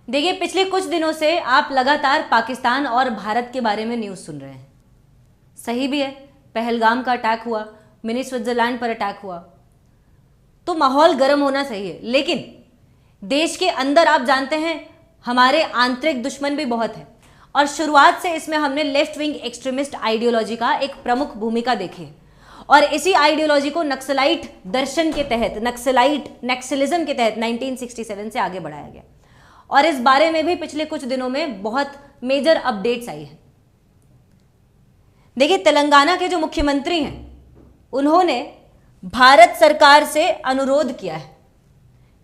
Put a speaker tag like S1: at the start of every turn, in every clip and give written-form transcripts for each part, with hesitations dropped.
S1: देखिए, पिछले कुछ दिनों से आप लगातार पाकिस्तान और भारत के बारे में न्यूज़ सुन रहे हैं। सही भी है, पहलगाम का अटैक हुआ, मिनी स्विट्जरलैंड पर अटैक हुआ, तो माहौल गर्म होना सही है। लेकिन देश के अंदर आप जानते हैं हमारे आंतरिक दुश्मन भी बहुत है, और शुरुआत से इसमें हमने लेफ्ट विंग एक्सट्रीमिस्ट आइडियोलॉजी का एक प्रमुख भूमिका देखी है। और इसी आइडियोलॉजी को नक्सलाइट दर्शन के तहत, नक्सलिज्म के तहत 1967 से आगे बढ़ाया गया। और इस बारे में भी पिछले कुछ दिनों में बहुत मेजर अपडेट्स आई है। देखिए, तेलंगाना के जो मुख्यमंत्री हैं, उन्होंने भारत सरकार से अनुरोध किया है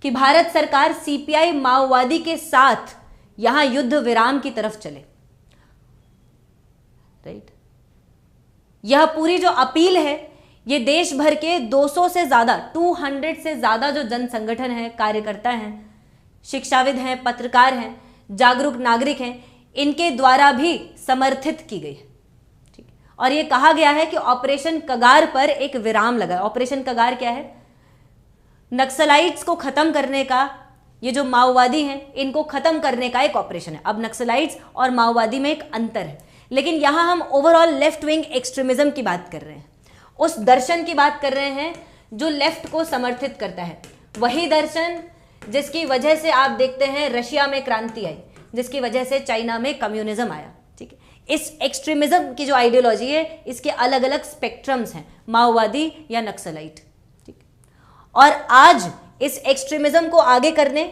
S1: कि भारत सरकार सीपीआई माओवादी के साथ यहां युद्ध विराम की तरफ चले। राइट, यह पूरी जो अपील है, ये देश भर के 200 से ज्यादा 200 से ज्यादा जो जन संगठन हैं, कार्यकर्ता हैं, शिक्षाविद हैं, पत्रकार हैं, जागरूक नागरिक हैं, इनके द्वारा भी समर्थित की गई है। ठीक, और ये कहा गया है कि ऑपरेशन कगार पर एक विराम लगा। ऑपरेशन कगार क्या है? नक्सलाइट्स को खत्म करने का, ये जो माओवादी हैं इनको खत्म करने का एक ऑपरेशन है। अब नक्सलाइट्स और माओवादी में एक अंतर है, लेकिन यहां हम ओवरऑल लेफ्ट विंग एक्सट्रीमिज्म की बात कर रहे हैं, उस दर्शन की बात कर रहे हैं जो लेफ्ट को समर्थित करता है। वही दर्शन जिसकी वजह से आप देखते हैं रशिया में क्रांति आई, जिसकी वजह से चाइना में कम्युनिज्म आया। ठीक है, इस एक्सट्रीमिज्म की जो आइडियोलॉजी है, इसके अलग अलग स्पेक्ट्रम्स हैं, माओवादी या नक्सलाइट। ठीक, और आज इस एक्सट्रीमिज्म को आगे करने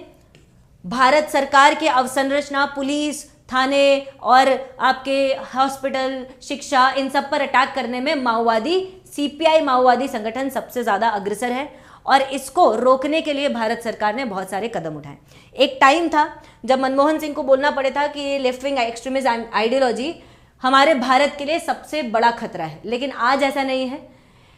S1: भारत सरकार के अवसंरचना, पुलिस, थाने और आपके हॉस्पिटल, शिक्षा, इन सब पर अटैक करने में माओवादी, सीपीआई माओवादी संगठन सबसे ज्यादा अग्रसर है। और इसको रोकने के लिए भारत सरकार ने बहुत सारे कदम उठाए। एक टाइम था जब मनमोहन सिंह को बोलना पड़े था कि ये लेफ्ट विंग एक्सट्रीमिस्ट आइडियोलॉजी हमारे भारत के लिए सबसे बड़ा खतरा है, लेकिन आज ऐसा नहीं है।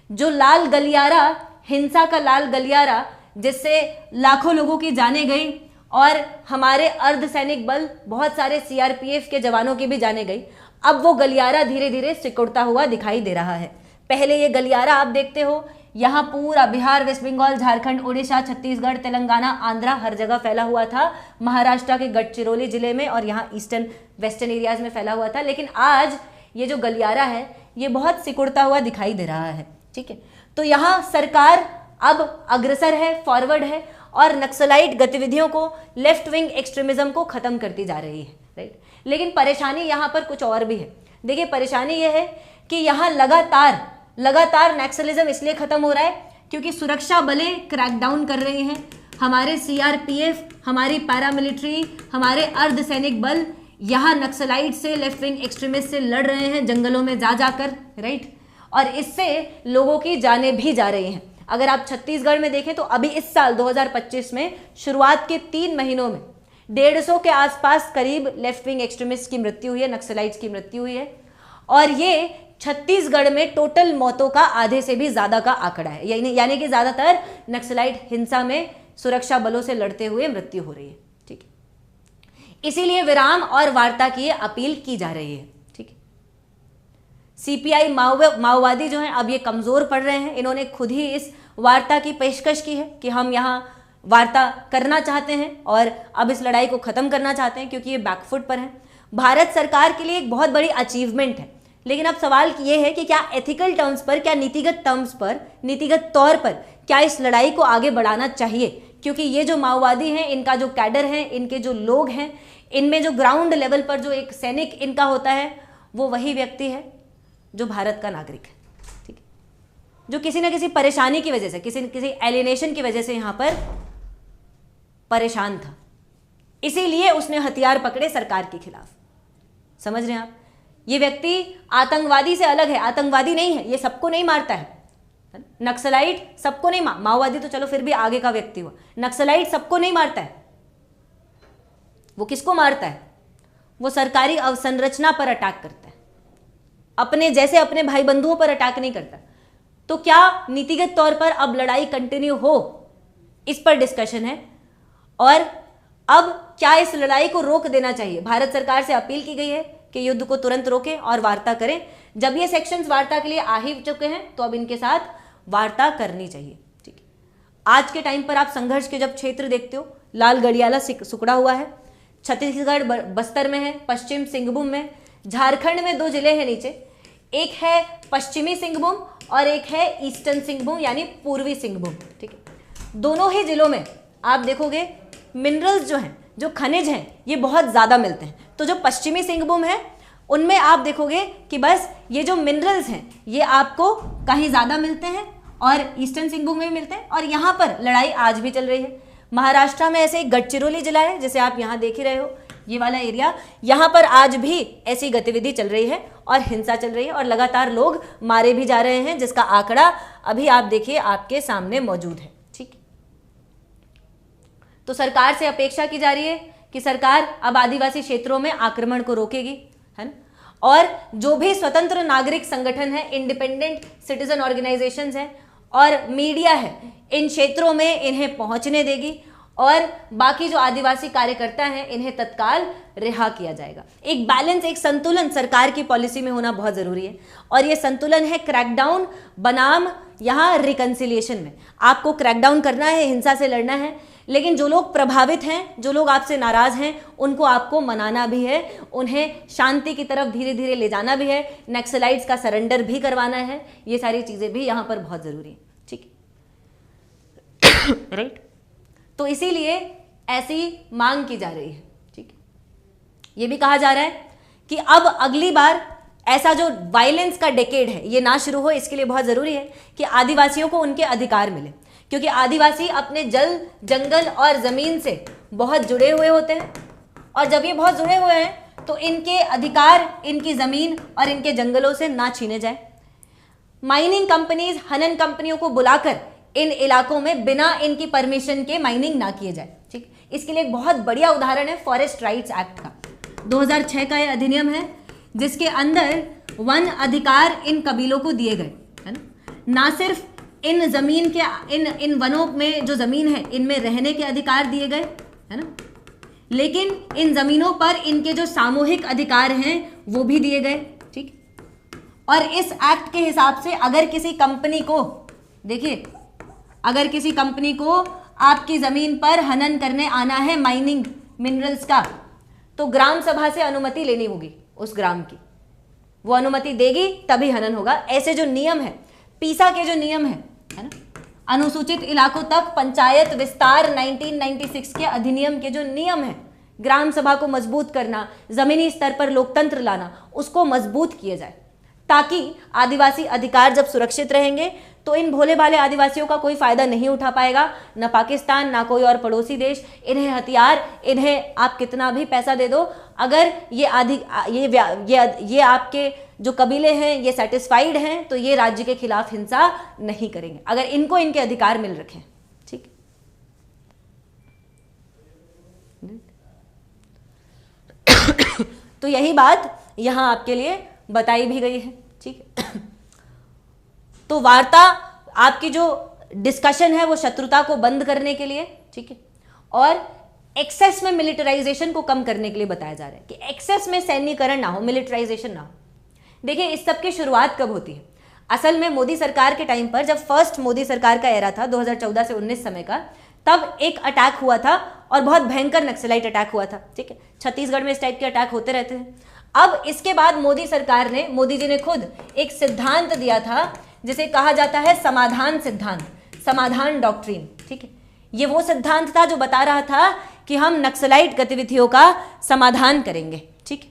S1: जो लाल गलियारा, हिंसा का लाल गलियारा, जिससे लाखों लोगों की जानें गई और हमारे अर्धसैनिक बल, बहुत सारे सीआरपीएफ के जवानों की भी जानें गई, अब वो गलियारा धीरे धीरे सिकुड़ता हुआ दिखाई दे रहा है। पहले ये गलियारा आप देखते हो, यहाँ पूरा बिहार, वेस्ट बंगाल, झारखंड, उड़ीसा, छत्तीसगढ़, तेलंगाना, आंध्रा, हर जगह फैला हुआ था। महाराष्ट्र के गढ़चिरौली जिले में और यहाँ ईस्टर्न वेस्टर्न एरियाज में फैला हुआ था। लेकिन आज ये जो गलियारा है, ये बहुत सिकुड़ता हुआ दिखाई दे रहा है। ठीक है, तो यहाँ सरकार अब अग्रसर है, फॉरवर्ड है, और नक्सलाइट गतिविधियों को, लेफ्ट विंग एक्सट्रीमिज्म को खत्म करती जा रही है। राइट, लेकिन परेशानी यहाँ पर कुछ और भी है। देखिए, परेशानी यह है कि यहाँ लगातार नक्सलिज्म इसलिए खत्म हो रहा है क्योंकि सुरक्षा बलें क्रैकडाउन कर रही हैं। हमारे सीआरपीएफ, हमारी पैरामिलिट्री, हमारे अर्धसैनिक बल यहाँ नक्सलाइट से, लेफ्ट विंग एक्सट्रीमिस्ट से लड़ रहे हैं जंगलों में जा जाकर। राइट, और इससे लोगों की जानें भी जा रही हैं। अगर आप छत्तीसगढ़ में देखें तो अभी इस साल 2025 में शुरुआत के 3 महीनों में 150 के आसपास करीब लेफ्ट विंग एक्सट्रीमिस्ट की मृत्यु हुई है, नक्सलाइट्स की मृत्यु हुई है। और ये छत्तीसगढ़ में टोटल मौतों का आधे से भी ज्यादा का आंकड़ा है, यानी कि ज्यादातर नक्सलाइट हिंसा में सुरक्षा बलों से लड़ते हुए मृत्यु हो रही है। ठीक है, इसीलिए विराम और वार्ता की अपील की जा रही है। ठीक है, सीपीआई माओवादी जो हैं अब ये कमजोर पड़ रहे हैं। इन्होंने खुद ही इस वार्ता की पेशकश की है कि हम यहाँ वार्ता करना चाहते हैं और अब इस लड़ाई को खत्म करना चाहते हैं, क्योंकि ये बैकफुट पर है। भारत सरकार के लिए एक बहुत बड़ी अचीवमेंट है, लेकिन अब सवाल ये है कि क्या एथिकल टर्म्स पर, क्या नीतिगत टर्म्स पर, नीतिगत तौर पर क्या इस लड़ाई को आगे बढ़ाना चाहिए? क्योंकि ये जो माओवादी हैं, इनका जो कैडर है, इनके जो लोग हैं, इनमें जो ग्राउंड लेवल पर जो एक सैनिक इनका होता है, वो वही व्यक्ति है जो भारत का नागरिक है। ठीक है, जो किसी न किसी परेशानी की वजह से, किसी न किसी एलिनेशन की वजह से यहाँ पर परेशान था, इसीलिए उसने हथियार पकड़े सरकार के खिलाफ। समझ रहे हैं आप? ये व्यक्ति आतंकवादी से अलग है, आतंकवादी नहीं है, ये सबको नहीं मारता है। नक्सलाइट सबको नहीं माओवादी तो चलो फिर भी आगे का व्यक्ति हुआ, नक्सलाइट सबको नहीं मारता है। वो किसको मारता है? वो सरकारी अवसंरचना पर अटैक करता है, अपने जैसे अपने भाई बंधुओं पर अटैक नहीं करता। तो क्या नीतिगत तौर पर अब लड़ाई कंटिन्यू हो, इस पर डिस्कशन है। और अब क्या इस लड़ाई को रोक देना चाहिए? भारत सरकार से अपील की गई है कि युद्ध को तुरंत रोकें और वार्ता करें। जब ये सेक्शंस वार्ता के लिए आ ही चुके हैं तो अब इनके साथ वार्ता करनी चाहिए। ठीक है, आज के टाइम पर आप संघर्ष के जब क्षेत्र देखते हो, लाल गड़ियाला सिकुड़ा हुआ है, छत्तीसगढ़ बस्तर में है, पश्चिम सिंहभूम में, झारखंड में 2 जिले हैं नीचे, एक है पश्चिमी सिंहभूम और एक है ईस्टर्न सिंहभूम यानी पूर्वी सिंहभूम। ठीक है, दोनों ही जिलों में आप देखोगे मिनरल्स जो हैं, जो खनिज हैं, ये बहुत ज़्यादा मिलते हैं। तो जो पश्चिमी सिंहभूम है उनमें आप देखोगे कि बस ये जो मिनरल्स हैं ये आपको कहीं ज़्यादा मिलते हैं और ईस्टर्न सिंहभूम में भी मिलते हैं, और यहाँ पर लड़ाई आज भी चल रही है। महाराष्ट्र में ऐसे एक गढ़चिरौली जिला है, जैसे आप यहाँ देख ही रहे हो, ये वाला एरिया, यहाँ पर आज भी ऐसी गतिविधि चल रही है और हिंसा चल रही है और लगातार लोग मारे भी जा रहे हैं, जिसका आंकड़ा अभी आप देखिए आपके सामने मौजूद है। ठीक, तो सरकार से अपेक्षा की जा रही है कि सरकार अब आदिवासी क्षेत्रों में आक्रमण को रोकेगी, है ना, और जो भी स्वतंत्र नागरिक संगठन है, इंडिपेंडेंट सिटीजन ऑर्गेनाइजेशंस हैं और मीडिया है, इन क्षेत्रों में इन्हें पहुंचने देगी और बाकी जो आदिवासी कार्यकर्ता हैं इन्हें तत्काल रिहा किया जाएगा। एक बैलेंस, एक संतुलन सरकार की पॉलिसी में होना बहुत जरूरी है, और ये संतुलन है क्रैकडाउन बनाम यहाँ रिकंसिलिएशन में। आपको क्रैकडाउन करना है, हिंसा से लड़ना है, लेकिन जो लोग प्रभावित हैं, जो लोग आपसे नाराज हैं, उनको आपको मनाना भी है, उन्हें शांति की तरफ धीरे धीरे ले जाना भी है, नक्सलाइट्स का सरेंडर भी करवाना है। ये सारी चीजें भी यहाँ पर बहुत जरूरी है। ठीक है, राइट। तो इसीलिए ऐसी मांग की जा रही है। ठीक है, ये भी कहा जा रहा है कि अब अगली बार ऐसा जो वायलेंस का डेकेड है ये ना शुरू हो। इसके लिए बहुत जरूरी है कि आदिवासियों को उनके अधिकार मिले, क्योंकि आदिवासी अपने जल, जंगल और जमीन से बहुत जुड़े हुए होते हैं, और जब ये बहुत जुड़े हुए हैं तो इनके अधिकार, इनकी जमीन और इनके जंगलों से ना छीने जाए। माइनिंग कंपनीज, खनन कंपनियों को बुलाकर इन इलाकों में बिना इनकी परमिशन के माइनिंग ना किए जाए। ठीक, इसके लिए एक बहुत बढ़िया उदाहरण है फॉरेस्ट राइट्स एक्ट का। 2006 का यह अधिनियम है जिसके अंदर वन अधिकार इन कबीलों को दिए गए, है ना सिर्फ इन जमीन के, इन वनों में जो जमीन है इनमें रहने के अधिकार दिए गए, है ना, लेकिन इन जमीनों पर इनके जो सामूहिक अधिकार हैं वो भी दिए गए। ठीक, और इस एक्ट के हिसाब से अगर किसी कंपनी को, देखिए, अगर किसी कंपनी को आपकी जमीन पर हनन करने आना है माइनिंग मिनरल्स का, तो ग्राम सभा से अनुमति लेनी होगी उस ग्राम की, वो अनुमति देगी तभी हनन होगा। ऐसे जो नियम है, पीसा के जो नियम है ना, अनुसूचित इलाकों तक पंचायत विस्तार 1996 के अधिनियम के जो नियम है, ग्राम सभा को मजबूत करना, जमीनी स्तर पर लोकतंत्र लाना, उसको मजबूत किया जाए, ताकि आदिवासी अधिकार जब सुरक्षित रहेंगे तो इन भोले भाले आदिवासियों का कोई फायदा नहीं उठा पाएगा, ना पाकिस्तान, ना कोई और पड़ोसी देश। इन्हें हथियार, इन्हें आप कितना भी पैसा दे दो, अगर ये आपके जो कबीले हैं ये सेटिस्फाइड हैं तो ये राज्य के खिलाफ हिंसा नहीं करेंगे, अगर इनको इनके अधिकार मिल रखे। ठीक, तो यही बात यहां आपके लिए बताई भी गई है। ठीक है, तो वार्ता, आपकी जो डिस्कशन है वो शत्रुता को बंद करने के लिए, ठीक है, और एक्सेस में मिलिटराइजेशन को कम करने के लिए बताया जा रहा है कि एक्सेस में सैन्यकरण ना हो, मिलिटराइजेशन ना हो। देखिए, इस सब की शुरुआत कब होती है? असल में मोदी सरकार के टाइम पर, जब फर्स्ट मोदी सरकार का एरा था 2014 से 19 समय का, तब एक अटैक हुआ था और बहुत भयंकर नक्सलाइट अटैक हुआ था। ठीक है, छत्तीसगढ़ में इस टाइप के अटैक होते रहते हैं। अब इसके बाद मोदी सरकार ने, मोदी जी ने खुद एक सिद्धांत दिया था जिसे कहा जाता है समाधान सिद्धांत, समाधान डॉक्ट्रिन। ठीक है, ये वो सिद्धांत था जो बता रहा था कि हम नक्सलाइट गतिविधियों का समाधान करेंगे। ठीक,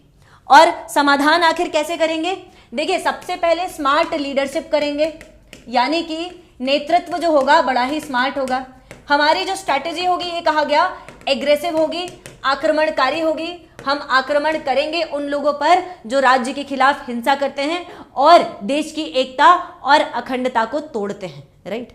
S1: और समाधान आखिर कैसे करेंगे? देखिए, सबसे पहले स्मार्ट लीडरशिप करेंगे, यानी कि नेतृत्व जो होगा बड़ा ही स्मार्ट होगा। हमारी जो स्ट्रैटेजी होगी, ये कहा गया, एग्रेसिव होगी, आक्रमणकारी होगी। हम आक्रमण करेंगे उन लोगों पर जो राज्य के खिलाफ हिंसा करते हैं और देश की एकता और अखंडता को तोड़ते हैं। राइट,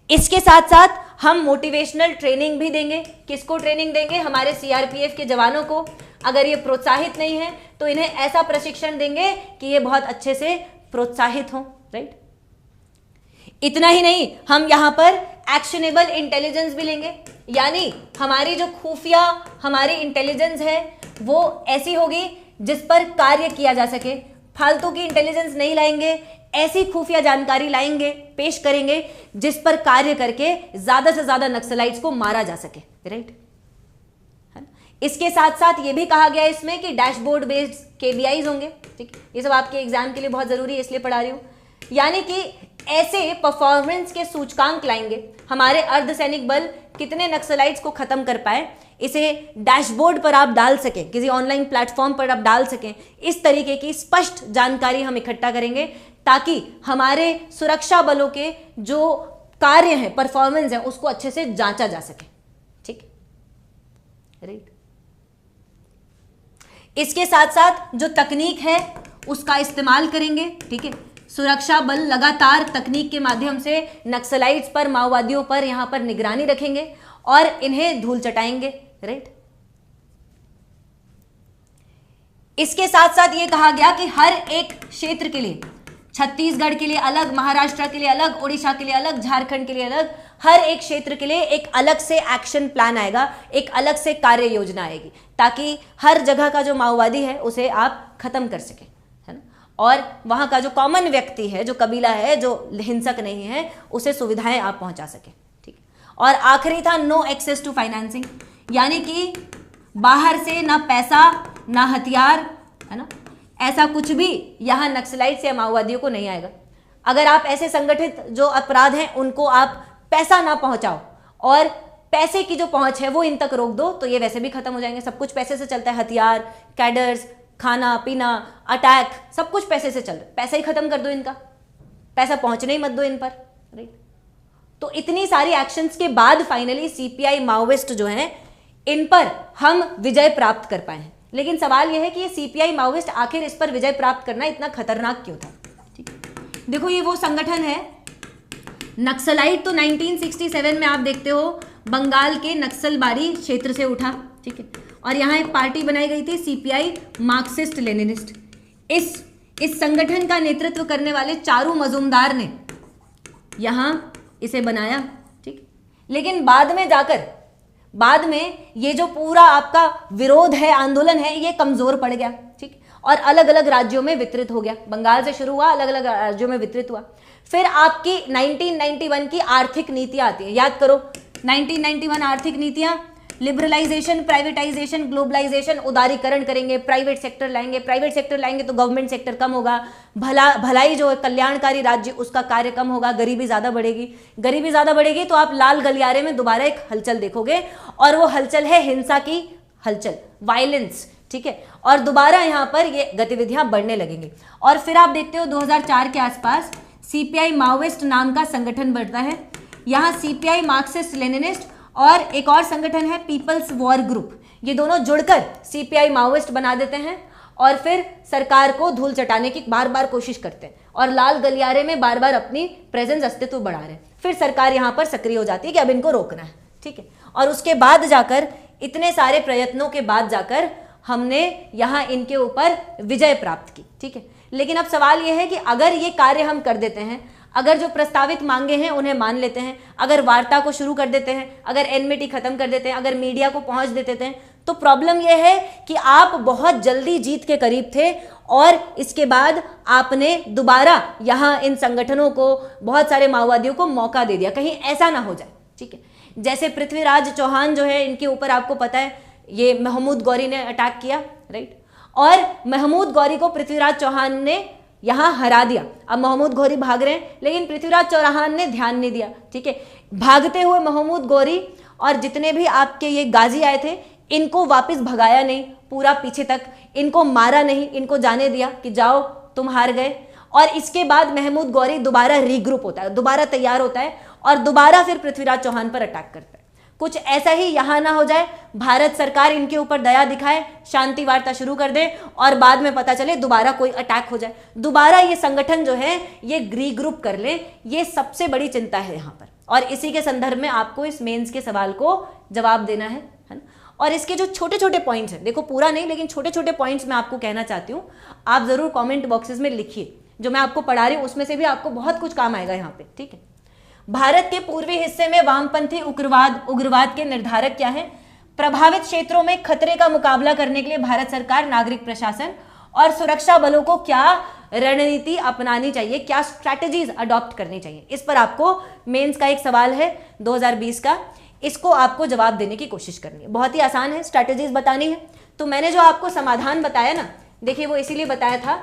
S1: इसके साथ साथ हम मोटिवेशनल ट्रेनिंग भी देंगे। किसको ट्रेनिंग देंगे? हमारे सीआरपीएफ के जवानों को। अगर ये प्रोत्साहित नहीं है तो इन्हें ऐसा प्रशिक्षण देंगे कि ये बहुत अच्छे से प्रोत्साहित हों। राइट, इतना ही नहीं, हम यहाँ पर एक्शनेबल इंटेलिजेंस भी लेंगे, यानी हमारी जो खुफिया हमारी इंटेलिजेंस है वो ऐसी होगी जिस पर कार्य किया जा सके। फालतू की इंटेलिजेंस नहीं लाएंगे, ऐसी खुफिया जानकारी लाएंगे, पेश करेंगे जिस पर कार्य करके ज्यादा से ज्यादा नक्सलाइट्स को मारा जा सके। राइट, इसके साथ साथ ये भी कहा गया है इसमें कि डैशबोर्ड बेस्ड केबीआईज होंगे, ठीक, ये सब आपके एग्जाम के लिए बहुत जरूरी है इसलिए पढ़ा रही हूँ। यानी कि ऐसे परफॉर्मेंस के सूचकांक लाएंगे, हमारे अर्धसैनिक बल कितने नक्सलाइट्स को खत्म कर पाए, इसे डैशबोर्ड पर आप डाल सकें, किसी ऑनलाइन प्लेटफॉर्म पर आप डाल सकें, इस तरीके की स्पष्ट जानकारी हम इकट्ठा करेंगे ताकि हमारे सुरक्षा बलों के जो कार्य हैं, परफॉर्मेंस है, उसको अच्छे से जांचा जा सके, ठीक, राइट। इसके साथ साथ जो तकनीक है उसका इस्तेमाल करेंगे, ठीक है। सुरक्षा बल लगातार तकनीक के माध्यम से नक्सलाइट्स पर, माओवादियों पर यहां पर निगरानी रखेंगे और इन्हें धूल चटाएंगे, राइट। इसके साथ साथ यह कहा गया कि हर एक क्षेत्र के लिए, छत्तीसगढ़ के लिए अलग, महाराष्ट्र के लिए अलग, उड़ीसा के लिए अलग, झारखंड के लिए अलग, हर एक क्षेत्र के लिए एक अलग से एक्शन प्लान आएगा, एक अलग से कार्य योजना आएगी ताकि हर जगह का जो माओवादी है उसे आप खत्म कर सके, है ना। और वहां का जो कॉमन व्यक्ति है, जो कबीला है, जो हिंसक नहीं है, उसे सुविधाएं आप पहुंचा सके, ठीक। और आखिरी था नो एक्सेस टू फाइनेंसिंग, यानी कि बाहर से ना पैसा ना हथियार, है ना, ऐसा कुछ भी यहां नक्सलाइट्स या माओवादियों को नहीं आएगा। अगर आप ऐसे संगठित जो अपराध हैं उनको आप पैसा ना पहुंचाओ और पैसे की जो पहुंच है वो इन तक रोक दो तो ये वैसे भी खत्म हो जाएंगे। सब कुछ पैसे से चलता है, हथियार, कैडर्स, खाना पीना, अटैक, सब कुछ पैसे से चल रहा है। पैसा ही खत्म कर दो इनका, पैसा पहुंचने ही मत दो इन पर, राइट। तो इतनी सारी एक्शंस के बाद फाइनली सीपीआई माओविस्ट जो हैं इन पर हम विजय प्राप्त कर पाए हैं। लेकिन सवाल यह है कि ये सीपीआई माओविस्ट आखिर इस पर विजय प्राप्त करना इतना खतरनाक क्यों था, ठीक है। देखो ये वो संगठन है नक्सलाइट, तो 1967 में आप देखते हो बंगाल के नक्सलबारी क्षेत्र से उठा, ठीक है। और यहाँ एक पार्टी बनाई गई थी सीपीआई मार्क्सिस्ट लेनिनिस्ट। इस संगठन का नेतृत्व करने वाले चारू मजूमदार ने यहाँ इसे बनाया, ठीक। लेकिन बाद में ये जो पूरा आपका विरोध है, आंदोलन है, ये कमजोर पड़ गया, ठीक, और अलग अलग राज्यों में वितरित हो गया। बंगाल से शुरू हुआ, अलग अलग राज्यों में वितरित हुआ। फिर आपकी 1991 की आर्थिक नीतियां आती है, याद करो 1991 आर्थिक नीतियां, लिबरलाइजेशन, प्राइवेटाइजेशन, ग्लोबलाइजेशन, उदारीकरण करेंगे, प्राइवेट सेक्टर लाएंगे तो गवर्नमेंट सेक्टर कम होगा, भलाई जो है कल्याणकारी राज्य उसका कार्य कम होगा, गरीबी ज्यादा बढ़ेगी तो आप लाल गलियारे में दोबारा एक हलचल देखोगे और वो हलचल है हिंसा की हलचल, वायलेंस, ठीक है। और दोबारा यहां पर ये गतिविधियां बढ़ने लगेंगी। और फिर आप देखते हो 2004 के आसपास सीपीआई माओविस्ट नाम का संगठन बढ़ता है। यहां सीपीआई मार्क्सिस्ट लेनिनिस्ट और एक और संगठन है पीपल्स वॉर ग्रुप, ये दोनों जुड़कर सीपीआई माओविस्ट बना देते हैं और फिर सरकार को धूल चटाने की बार बार कोशिश करते हैं और लाल गलियारे में बार बार अपनी प्रेजेंस, अस्तित्व बढ़ा रहे हैं। फिर सरकार यहां पर सक्रिय हो जाती है कि अब इनको रोकना है, ठीक है। और उसके बाद जाकर, इतने सारे प्रयत्नों के बाद जाकर हमने यहां इनके ऊपर विजय प्राप्त की, ठीक है। लेकिन अब सवाल यह है कि अगर ये कार्य हम कर देते हैं, अगर जो प्रस्तावित मांगे हैं उन्हें मान लेते हैं, अगर वार्ता को शुरू कर देते हैं, अगर एनमिटी खत्म कर देते हैं, अगर मीडिया को पहुंच देते हैं, तो प्रॉब्लम यह है कि आप बहुत जल्दी जीत के करीब थे और इसके बाद आपने दोबारा यहां इन संगठनों को, बहुत सारे माओवादियों को मौका दे दिया। कहीं ऐसा ना हो जाए, ठीक है। जैसे पृथ्वीराज चौहान जो है, इनके ऊपर आपको पता है ये महमूद गौरी ने अटैक किया, राइट, और महमूद गौरी को पृथ्वीराज चौहान ने यहां हरा दिया। अब महमूद गौरी भाग रहे हैं लेकिन पृथ्वीराज चौहान ने ध्यान नहीं दिया, ठीक है। भागते हुए महमूद गौरी और जितने भी आपके ये गाजी आए थे, इनको वापस भगाया नहीं पूरा पीछे तक, इनको मारा नहीं, इनको जाने दिया कि जाओ तुम हार गए। और इसके बाद महमूद गौरी दोबारा रीग्रुप होता है, दोबारा तैयार होता है और दोबारा फिर पृथ्वीराज चौहान पर अटैक करता है। कुछ ऐसा ही यहां ना हो जाए, भारत सरकार इनके ऊपर दया दिखाए, शांति वार्ता शुरू कर दे और बाद में पता चले दोबारा कोई अटैक हो जाए, दोबारा ये संगठन जो है ये रीग्रुप कर ले। ये सबसे बड़ी चिंता है यहां पर, और इसी के संदर्भ में आपको इस मेंस के सवाल को जवाब देना है ना। और इसके जो छोटे छोटे पॉइंट्स हैं, देखो पूरा नहीं लेकिन छोटे छोटे पॉइंट्स मैं आपको कहना चाहती हूँ, आप जरूर कॉमेंट बॉक्सेस में लिखिए। जो मैं आपको पढ़ा रही हूँ उसमें से भी आपको बहुत कुछ काम आएगा यहाँ पे, ठीक है। भारत के पूर्वी हिस्से में वामपंथी उग्रवाद के निर्धारक क्या हैं? प्रभावित क्षेत्रों में खतरे का मुकाबला करने के लिए भारत सरकार, नागरिक प्रशासन और सुरक्षा बलों को क्या रणनीति अपनानी चाहिए, क्या स्ट्रैटेजीज अडॉप्ट करनी चाहिए? इस पर आपको मेंस का एक सवाल है 2020 का। इसको आपको जवाब देने की कोशिश करनी है। बहुत ही आसान है, स्ट्रैटेजीज बतानी है। तो मैंने जो आपको समाधान बताया ना, देखिए वो इसीलिए बताया था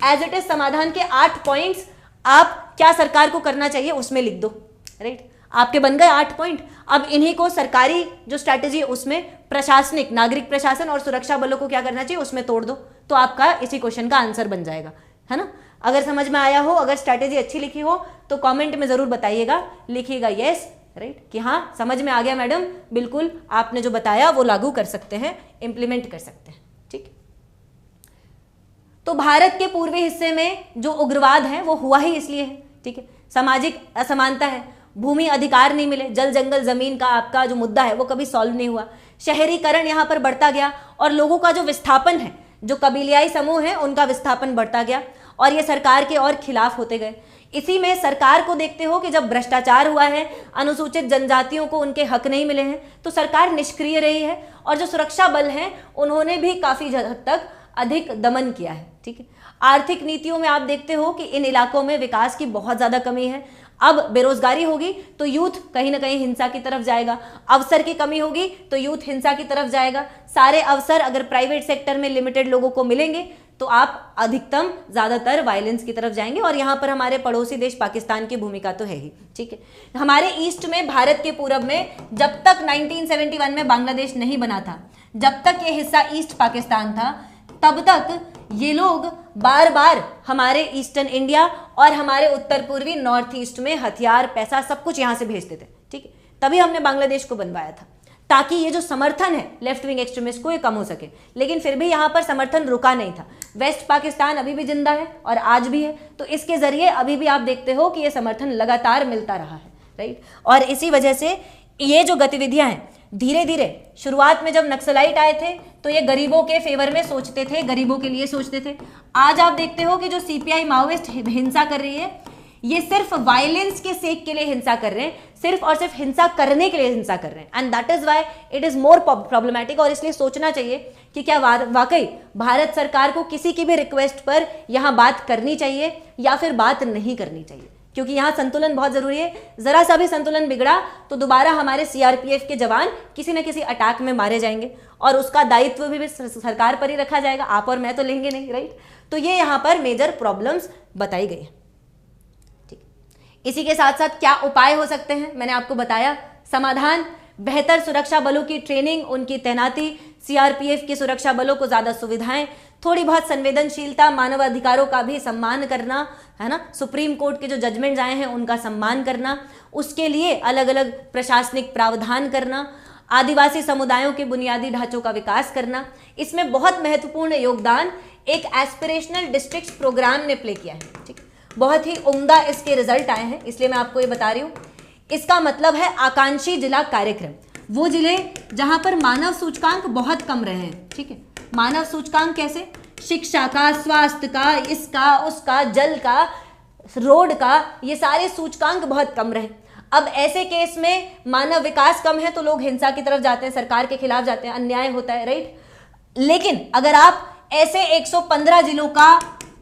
S1: एज इट इज समाधान के 8 पॉइंट्स आप क्या सरकार को करना चाहिए उसमें लिख दो, राइट। आपके बन गए 8 पॉइंट। अब इन्हीं को सरकारी जो स्ट्रैटेजी है उसमें प्रशासनिक, नागरिक प्रशासन और सुरक्षा बलों को क्या करना चाहिए उसमें तोड़ दो, तो आपका इसी क्वेश्चन का आंसर बन जाएगा, है ना। अगर समझ में आया हो, अगर स्ट्रैटेजी अच्छी लिखी हो तो कमेंट में जरूर बताइएगा, लिखिएगा यस, राइट, कि हाँ समझ में आ गया मैडम, बिल्कुल आपने जो बताया वो लागू कर सकते हैं, इंप्लीमेंट कर सकते हैं, ठीक। तो भारत के पूर्वी हिस्से में जो उग्रवाद है वो हुआ ही इसलिए है, ठीक है। सामाजिक असमानता है, भूमि अधिकार नहीं मिले, जल जंगल जमीन का आपका जो मुद्दा है वो कभी सॉल्व नहीं हुआ, शहरीकरण यहाँ पर बढ़ता गया और लोगों का जो विस्थापन है, जो कबीलियाई समूह है उनका विस्थापन बढ़ता गया और ये सरकार के और खिलाफ होते गए। इसी में सरकार को देखते हो कि जब भ्रष्टाचार हुआ है, अनुसूचित जनजातियों को उनके हक नहीं मिले हैं, तो सरकार निष्क्रिय रही है और जो सुरक्षा बल हैं उन्होंने भी काफी हद तक अधिक दमन किया है, ठीक है। आर्थिक नीतियों में आप देखते हो कि इन इलाकों में विकास की बहुत ज्यादा कमी है। अब बेरोजगारी होगी तो यूथ कहीं ना कहीं हिंसा की तरफ जाएगा, अवसर की कमी होगी तो यूथ हिंसा की तरफ जाएगा। सारे अवसर अगर प्राइवेट सेक्टर में लिमिटेड लोगों को मिलेंगे तो आप अधिकतम ज्यादातर वायलेंस की तरफ जाएंगे और यहाँ पर हमारे पड़ोसी देश पाकिस्तान की भूमिका तो है ही, ठीक है। हमारे ईस्ट में, भारत के पूरब में जब तक 1971 में बांग्लादेश नहीं बना था, जब तक ये हिस्सा ईस्ट पाकिस्तान था, तब तक ये लोग बार बार हमारे ईस्टर्न इंडिया और हमारे उत्तर पूर्वी नॉर्थ ईस्ट में हथियार, पैसा सब कुछ यहां से भेजते थे, ठीक है। तभी हमने बांग्लादेश को बनवाया था ताकि ये जो समर्थन है लेफ्ट विंग एक्सट्रीमिस्ट को ये कम हो सके, लेकिन फिर भी यहां पर समर्थन रुका नहीं था। वेस्ट पाकिस्तान अभी भी जिंदा है और आज भी है, तो इसके जरिए अभी भी आप देखते हो कि ये समर्थन लगातार मिलता रहा है, राइट। और इसी वजह से ये जो गतिविधियां हैं धीरे धीरे, शुरुआत में जब नक्सलाइट आए थे तो ये गरीबों के फेवर में सोचते थे, गरीबों के लिए सोचते थे। आज आप देखते हो कि जो सीपीआई माओइस्ट हिंसा कर रही है, ये सिर्फ वायलेंस के सेक के लिए हिंसा कर रहे हैं, सिर्फ और सिर्फ हिंसा करने के लिए हिंसा कर रहे हैं, and that is why it is more problematic. और इसलिए सोचना चाहिए कि क्या वाकई भारत सरकार को किसी की भी रिक्वेस्ट पर यहां बात करनी चाहिए या फिर बात नहीं करनी चाहिए, क्योंकि यहां संतुलन बहुत जरूरी है। जरा सा भी संतुलन बिगड़ा तो दोबारा हमारे सीआरपीएफ के जवान किसी न किसी अटैक में मारे जाएंगे और उसका दायित्व भी सरकार पर ही रखा जाएगा, आप और मैं तो लेंगे नहीं, राइट। तो ये यहां पर मेजर प्रॉब्लम्स बताई गई है, ठीक। इसी के साथ साथ क्या उपाय हो सकते हैं, मैंने आपको बताया। समाधान, बेहतर सुरक्षा बलों की ट्रेनिंग, उनकी तैनाती, सीआरपीएफ की सुरक्षा बलों को ज्यादा सुविधाएं, थोड़ी बहुत संवेदनशीलता, मानव अधिकारों का भी सम्मान करना, है ना। सुप्रीम कोर्ट के जो जजमेंट्स आए हैं उनका सम्मान करना, उसके लिए अलग अलग प्रशासनिक प्रावधान करना, आदिवासी समुदायों के बुनियादी ढांचों का विकास करना। इसमें बहुत महत्वपूर्ण योगदान एक एस्पिरेशनल डिस्ट्रिक्ट प्रोग्राम ने प्ले किया है, ठीक। बहुत ही उम्दा इसके रिजल्ट आए हैं, इसलिए मैं आपको ये बता रही हूँ। इसका मतलब है आकांक्षी जिला कार्यक्रम, वो जिले जहां पर मानव सूचकांक बहुत कम रहे हैं, ठीक है। मानव सूचकांक कैसे, शिक्षा का, स्वास्थ्य का, इसका उसका, जल का, रोड का, ये सारे सूचकांक बहुत कम रहे। अब ऐसे केस में मानव विकास कम है तो लोग हिंसा की तरफ जाते हैं, सरकार के खिलाफ जाते हैं, अन्याय होता है, राइट। लेकिन अगर आप ऐसे 115 जिलों का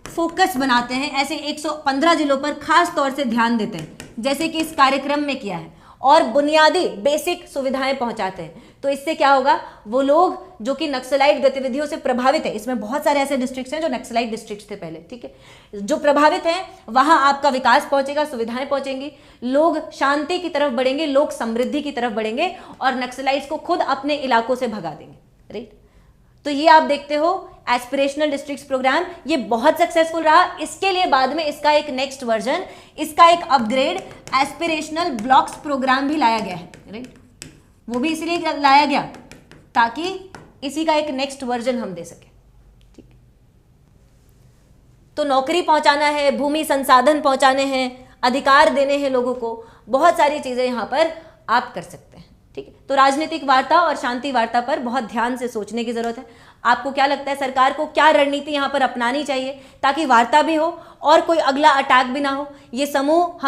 S1: फोकस बनाते हैं, ऐसे 115 जिलों पर खास तौर से ध्यान देते हैं, जैसे कि इस कार्यक्रम में किया है, और बुनियादी बेसिक सुविधाएं पहुंचाते हैं, तो इससे क्या होगा, वो लोग जो कि नक्सलाइट गतिविधियों से प्रभावित है, इसमें बहुत सारे ऐसे डिस्ट्रिक्ट्स हैं जो नक्सलाइट डिस्ट्रिक्ट्स थे पहले, ठीक है, जो प्रभावित हैं, वहां आपका विकास पहुंचेगा, सुविधाएं पहुंचेंगी, लोग शांति की तरफ बढ़ेंगे, लोग समृद्धि की तरफ बढ़ेंगे और नक्सलाइट्स को खुद अपने इलाकों से भगा देंगे, राइट। तो ये आप देखते हो एस्पिरेशनल डिस्ट्रिक्ट्स प्रोग्राम, ये बहुत सक्सेसफुल रहा। इसके लिए बाद में इसका एक नेक्स्ट वर्जन, इसका एक अपग्रेड एस्पिरेशनल ब्लॉक्स प्रोग्राम भी लाया गया है, राइट। वो भी इसलिए लाया गया ताकि इसी का एक नेक्स्ट वर्जन हम दे सके, ठीक। तो नौकरी पहुंचाना है, भूमि संसाधन पहुंचाने हैं, अधिकार देने हैं लोगों को, बहुत सारी चीजें यहां पर आप कर सकते हैं, ठीक है। तो राजनीतिक वार्ता और शांति वार्ता पर बहुत ध्यान से सोचने की जरूरत है। आपको क्या लगता है सरकार को क्या रणनीति यहां पर अपनानी चाहिए ताकि वार्ता भी हो और कोई अगला अटैक भी ना हो, ये समूह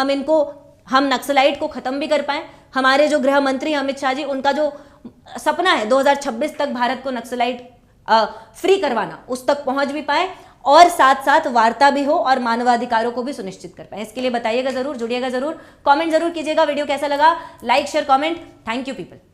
S1: हम नक्सलाइट को खत्म भी कर पाए। हमारे जो गृह मंत्री अमित शाह जी, उनका जो सपना है 2026 तक भारत को नक्सलाइट फ्री करवाना, उस तक पहुंच भी पाए और साथ साथ वार्ता भी हो और मानवाधिकारों को भी सुनिश्चित कर पाए। इसके लिए बताइएगा जरूर, जुड़िएगा जरूर, कमेंट जरूर कीजिएगा। वीडियो कैसा लगा, like share comment. Thank you people.